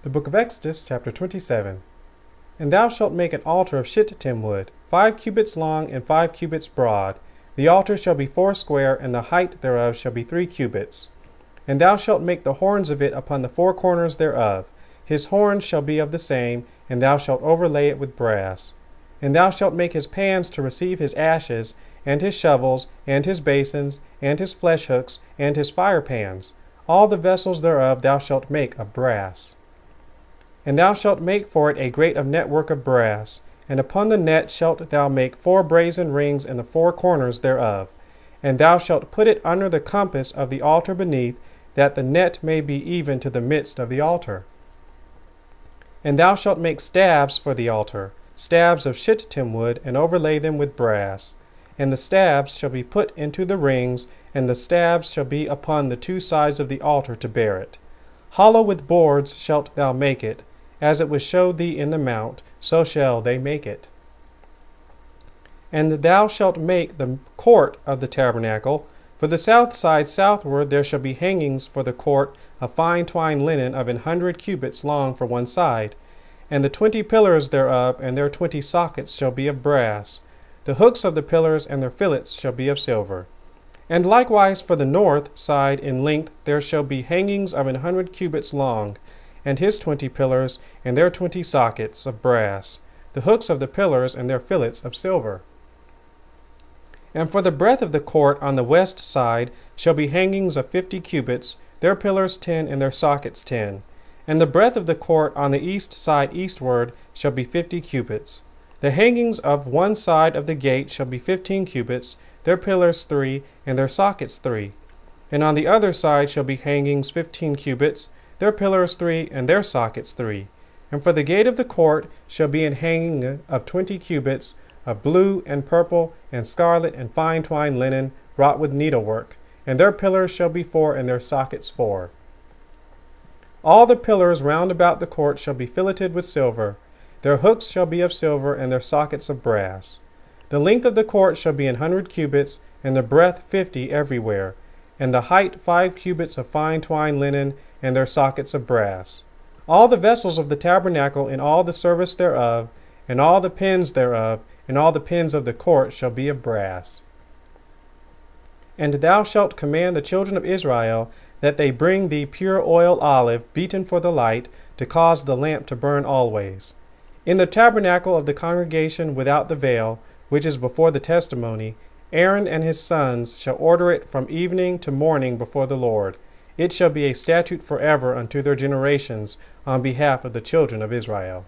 The book of Exodus, chapter 27. And thou shalt make an altar of shittim wood, 5 cubits long and 5 cubits broad. The altar shall be 4 square, and the height thereof shall be 3 cubits. And thou shalt make the horns of it upon the 4 corners thereof. His horns shall be of the same, and thou shalt overlay it with brass. And thou shalt make his pans to receive his ashes, and his shovels, and his basins, and his flesh hooks, and his fire pans. All the vessels thereof thou shalt make of brass. And thou shalt make for it a grate of network of brass, and upon the net shalt thou make 4 brazen rings in the 4 corners thereof. And thou shalt put it under the compass of the altar beneath, that the net may be even to the midst of the altar. And thou shalt make staves for the altar, staves of shittim wood, and overlay them with brass. And the staves shall be put into the rings, and the staves shall be upon the 2 sides of the altar to bear it. Hollow with boards shalt thou make it, as it was showed thee in the mount, so shall they make it. And thou shalt make the court of the tabernacle. For the south side southward there shall be hangings for the court of fine twined linen of 100 cubits long for one side. And the 20 pillars thereof and their 20 sockets shall be of brass. The hooks of the pillars and their fillets shall be of silver. And likewise for the north side in length there shall be hangings of 100 cubits long, and his 20 pillars and their 20 sockets of brass, the hooks of the pillars and their fillets of silver. And for the breadth of the court on the west side shall be hangings of 50 cubits, their pillars 10 and their sockets 10. And the breadth of the court on the east side eastward shall be 50 cubits. The hangings of one side of the gate shall be 15 cubits, their pillars 3 and their sockets 3. And on the other side shall be hangings 15 cubits, their pillars 3 and their sockets 3. And for the gate of the court shall be an hanging of 20 cubits, of blue and purple and scarlet and fine twined linen, wrought with needlework. And their pillars shall be 4 and their sockets 4. All the pillars round about the court shall be filleted with silver. Their hooks shall be of silver, and their sockets of brass. The length of the court shall be 100 cubits, and the breadth 50 everywhere, and the height 5 cubits of fine twined linen, and their sockets of brass. All the vessels of the tabernacle in all the service thereof, and all the pins thereof, and all the pins of the court shall be of brass. And thou shalt command the children of Israel that they bring thee pure oil olive beaten for the light, to cause the lamp to burn always. In the tabernacle of the congregation without the veil, which is before the testimony, Aaron and his sons shall order it from evening to morning before the Lord. It shall be a statute forever unto their generations on behalf of the children of Israel.